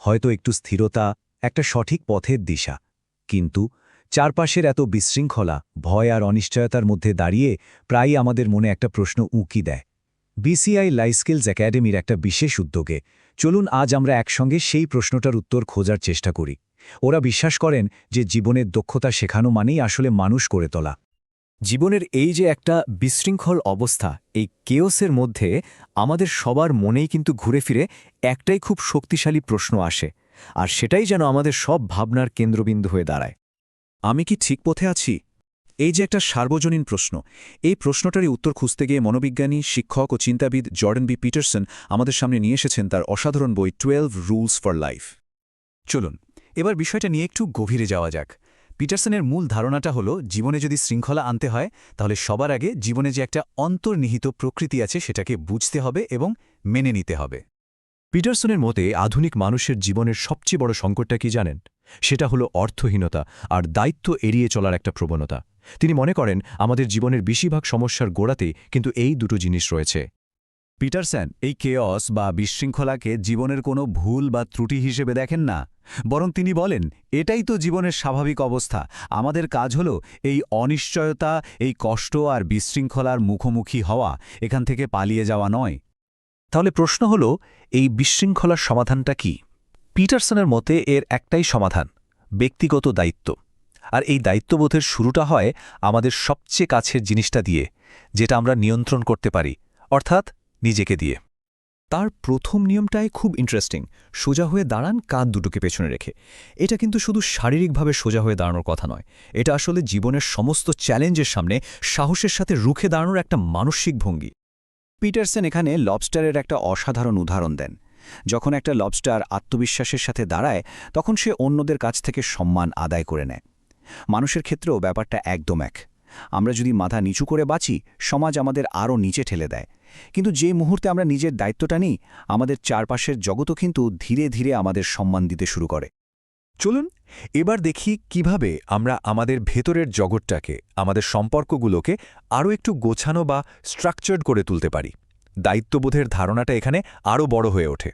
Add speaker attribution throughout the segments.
Speaker 1: হয়তো একটু স্থিরতা, একটা সঠিক পথের দিশা। কিন্তু চারপাশের এত বিশৃঙ্খলা, ভয় আর অনিশ্চয়তার মধ্যে দাঁড়িয়ে প্রায়ই আমাদের মনে একটা প্রশ্ন উঁকি দেয়। বিসিআই লাইফ স্কিলস একাডেমির একটা বিশেষ উদ্যোগে চলুন আজ আমরা একসঙ্গে সেই প্রশ্নটার উত্তর খোঁজার চেষ্টা করি। ওরা বিশ্বাস করেন যে জীবনের দক্ষতা শেখানো মানেই আসলে মানুষ করে তোলা।
Speaker 2: জীবনের এই যে একটা বিশৃঙ্খল অবস্থা, এই কেওসের মধ্যে আমাদের সবার মনেই কিন্তু ঘুরে ফিরে একটাই খুব শক্তিশালী প্রশ্ন আসে, আর সেটাই যেন আমাদের সব ভাবনার কেন্দ্রবিন্দু হয়ে দাঁড়ায়।
Speaker 3: আমি কি ঠিক পথে আছি? এই যে একটা সার্বজনীন প্রশ্ন, এই প্রশ্নটারই উত্তর খুঁজতে গিয়ে মনোবিজ্ঞানী, শিক্ষক ও চিন্তাবিদ জর্ডেন বি পিটারসন আমাদের সামনে নিয়ে এসেছেন তার অসাধারণ বই 12 রুলস ফর লাইফ। চলুন এবার বিষয়টা নিয়ে একটু গভীরে যাওয়া যাক। পিটারসনের মূল ধারণাটা হলো, জীবনে যদি শৃঙ্খলা আনতে হয় তাহলে সবার আগে জীবনে যে একটা অন্তর্নিহিত প্রকৃতি আছে সেটাকে বুঝতে হবে এবং মেনে নিতে হবে।
Speaker 2: পিটারসনের মতে আধুনিক মানুষের জীবনের সবচেয়ে বড় সংকটটা কি জানেন? সেটা হলো অর্থহীনতা আর দায়িত্ব এড়িয়ে চলার একটা প্রবণতা। তিনি মনে করেন আমাদের জীবনের বেশিরভাগ সমস্যার গোড়াতেই কিন্তু এই দুটো জিনিস রয়েছে।
Speaker 3: পিটারসন এই কেয়স বা বিশৃঙ্খলাকে জীবনের কোনো ভুল বা ত্রুটি হিসেবে দেখেন না, বরং তিনি বলেন এটাই তো জীবনের স্বাভাবিক অবস্থা। আমাদের কাজ হল এই অনিশ্চয়তা, এই কষ্ট আর বিশৃঙ্খলার মুখোমুখি হওয়া, এখান থেকে পালিয়ে যাওয়া নয়।
Speaker 2: তাহলে প্রশ্ন হল, এই বিশৃঙ্খলার সমাধানটা কি? পিটারসনের মতে এর একটাই সমাধান: ব্যক্তিগত দায়িত্ব। আর এই দায়িত্ববোধের শুরুটা হয় আমাদের সবচেয়ে কাছের জিনিসটা দিয়ে, যেটা আমরা নিয়ন্ত্রণ করতে পারি, অর্থাৎ নিজেকে দিয়ে।
Speaker 3: তার প্রথম নিয়মটাই খুব ইন্টারেস্টিং। সোজা হয়ে দাঁড়ান, কাঁধ দুটোকে পেছনে রেখে। এটা কিন্তু শুধু শারীরিকভাবে সোজা হয়ে দাঁড়ানোর কথা নয়, এটা আসলে জীবনের সমস্ত চ্যালেঞ্জের সামনে সাহসের সাথে রুখে দাঁড়ানোর একটা মানসিক ভঙ্গি। পিটারসন এখানে লবস্টারের একটা অসাধারণ উদাহরণ দেন। যখন একটা লবস্টার আত্মবিশ্বাসের সাথে দাঁড়ায়, তখন সে অন্যদের কাছ থেকে সম্মান আদায় করে নেয়। মানুষের ক্ষেত্রেও ব্যাপারটা একদম এক। আমরা যদি মাথা নিচু করে বাঁচি, সমাজ আমাদের আরও নিচে ঠেলে দেয়। কিন্তু যে মুহূর্তে আমরা নিজের দায়িত্বটা নিই, আমাদের চারপাশের জগতও কিন্তু ধীরে ধীরে আমাদের সম্মান দিতে শুরু করে।
Speaker 2: চলুন এবার দেখি কিভাবে আমরা আমাদের ভেতরের জগৎটাকে, আমাদের সম্পর্কগুলোকে আরও একটু গোছানো বা স্ট্রাকচার্ড করে তুলতে পারি। দায়িত্ববোধের ধারণাটা এখানে আরও বড় হয়ে ওঠে।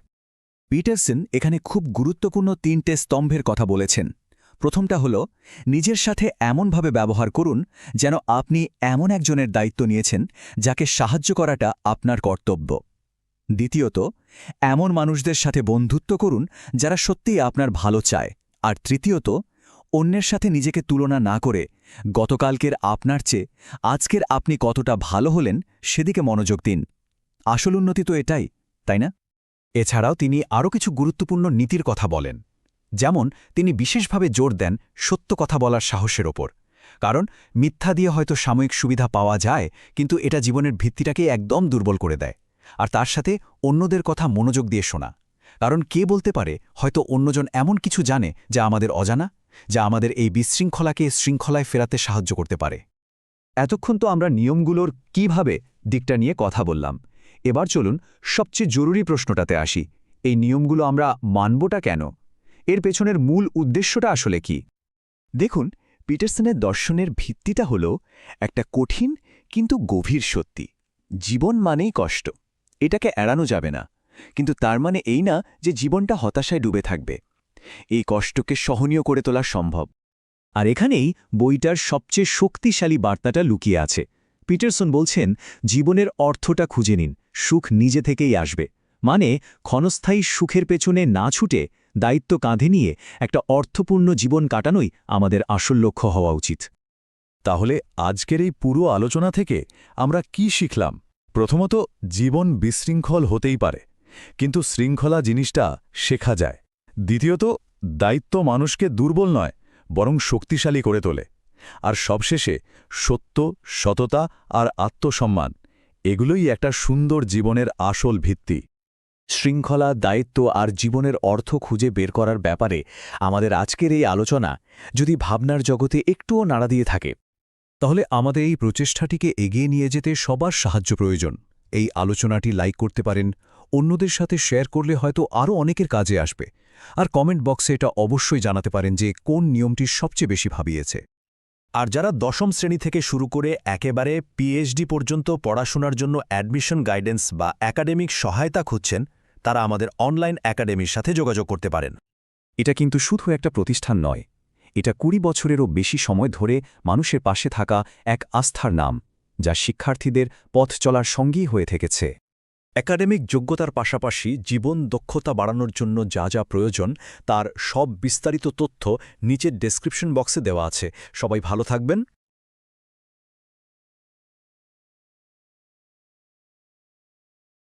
Speaker 3: পিটারসন এখানে খুব গুরুত্বপূর্ণ 3টে স্তম্ভের কথা বলেছেন। প্রথমটা হল, নিজের সাথে এমনভাবে ব্যবহার করুন যেন আপনি এমন একজনের দায়িত্ব নিয়েছেন যাকে সাহায্য করাটা আপনার কর্তব্য। দ্বিতীয়ত, এমন মানুষদের সাথে বন্ধুত্ব করুন যারা সত্যিই আপনার ভালো চায়। আর তৃতীয়ত, অন্যের সাথে নিজেকে তুলনা না করে গতকালকের আপনার চেয়ে আজকের আপনি কতটা ভালো হলেন সেদিকে মনোযোগ দিন। আসল উন্নতি তো এটাই, তাই না?
Speaker 2: এছাড়াও তিনি আরও কিছু গুরুত্বপূর্ণ নীতির কথা বলেন। যেমন তিনি বিশেষভাবে জোর দেন সত্য কথা বলার সাহসের ওপর। কারণ মিথ্যা দিয়ে হয়তো সাময়িক সুবিধা পাওয়া যায়, কিন্তু এটা জীবনের ভিত্তিটাকে একদম দুর্বল করে দেয়। আর তার সাথে অন্যদের কথা মনোযোগ দিয়ে শোনা। কারণ কে বলতে পারে হয়তো অন্যজন এমন কিছু জানে যা আমাদের অজানা, যা আমাদের এই বিশৃঙ্খলাকে শৃঙ্খলায় ফেরাতে সাহায্য করতে পারে।
Speaker 1: এতক্ষণ তো আমরা নিয়মগুলোর কিভাবে দিকটা নিয়ে কথা বললাম। এবার চলুন সবচেয়ে জরুরি প্রশ্নটাতে আসি। এই নিয়মগুলো আমরা মানবটা কেন? এর পেছনের মূল উদ্দেশ্যটা আসলে কি?
Speaker 3: দেখুন, পিটারসনের দর্শনের ভিত্তিটা হল একটা কঠিন কিন্তু গভীর সত্যি: জীবন মানেই কষ্ট। এটাকে এড়ানো যাবে না, কিন্তু তার মানে এই না যে জীবনটা হতাশায় ডুবে থাকবে। এই কষ্টকে সহনীয় করে তোলা সম্ভব।
Speaker 1: আর এখানেই বইটার সবচেয়ে শক্তিশালী বার্তাটা লুকিয়ে আছে। পিটারসন বলছেন, জীবনের অর্থটা খুঁজে নিন, সুখ নিজে থেকেই আসবে। মানে ক্ষণস্থায়ী সুখের পেছনে না ছুটে দায়িত্ব কাঁধে নিয়ে একটা অর্থপূর্ণ জীবন কাটানোই আমাদের আসল লক্ষ্য হওয়া উচিত।
Speaker 4: তাহলে আজকের এই পুরো আলোচনা থেকে আমরা কি শিখলাম? প্রথমত, জীবন বিশৃঙ্খল হতেই পারে, কিন্তু শৃঙ্খলা জিনিসটা শেখা যায়। দ্বিতীয়ত, দায়িত্ব মানুষকে দুর্বল নয়, বরং শক্তিশালী করে তোলে। আর সবশেষে, সত্য, সততা আর আত্মসম্মান, এগুলোই একটা সুন্দর জীবনের আসল ভিত্তি।
Speaker 2: শৃঙ্খলা, দায়িত্ব আর জীবনের অর্থ খুঁজে বের করার ব্যাপারে আমাদের আজকের এই আলোচনা যদি ভাবনার জগতে একটুও নাড়া দিয়ে থাকে, তাহলে আমাদের এই প্রচেষ্টাটিকে এগিয়ে নিয়ে যেতে সবার সাহায্য প্রয়োজন। এই আলোচনাটি লাইক করতে পারেন, অন্যদের সাথে শেয়ার করলে হয়তো আরও অনেকের কাজে আসবে। আর কমেন্ট বক্সে এটা অবশ্যই জানাতে পারেন যে কোন নিয়মটি সবচেয়ে বেশি ভাবিয়েছে।
Speaker 4: আর যারা দশম শ্রেণী থেকে শুরু করে একেবারে পিএইচডি পর্যন্ত পড়াশোনার জন্য অ্যাডমিশন গাইডেন্স বা একাডেমিক সহায়তা খুঁজছেন,
Speaker 5: তারা আমাদের অনলাইন একাডেমির সাথে যোগাযোগ করতে পারেন।
Speaker 2: এটা কিন্তু শুধু একটা প্রতিষ্ঠান নয়, এটা ২০ বছরেরও বেশি সময় ধরে মানুষের পাশে থাকা এক আস্থার নাম, যা শিক্ষার্থীদের পথ চলার সঙ্গী হয়ে থেকেছে।
Speaker 5: একাডেমিক যোগ্যতার পাশাপাশি জীবন দক্ষতা বাড়ানোর জন্য যা যা প্রয়োজন তার সব বিস্তারিত তথ্য নিচের ডেসক্রিপশন বক্সে দেওয়া আছে। সবাই ভালো থাকবেন।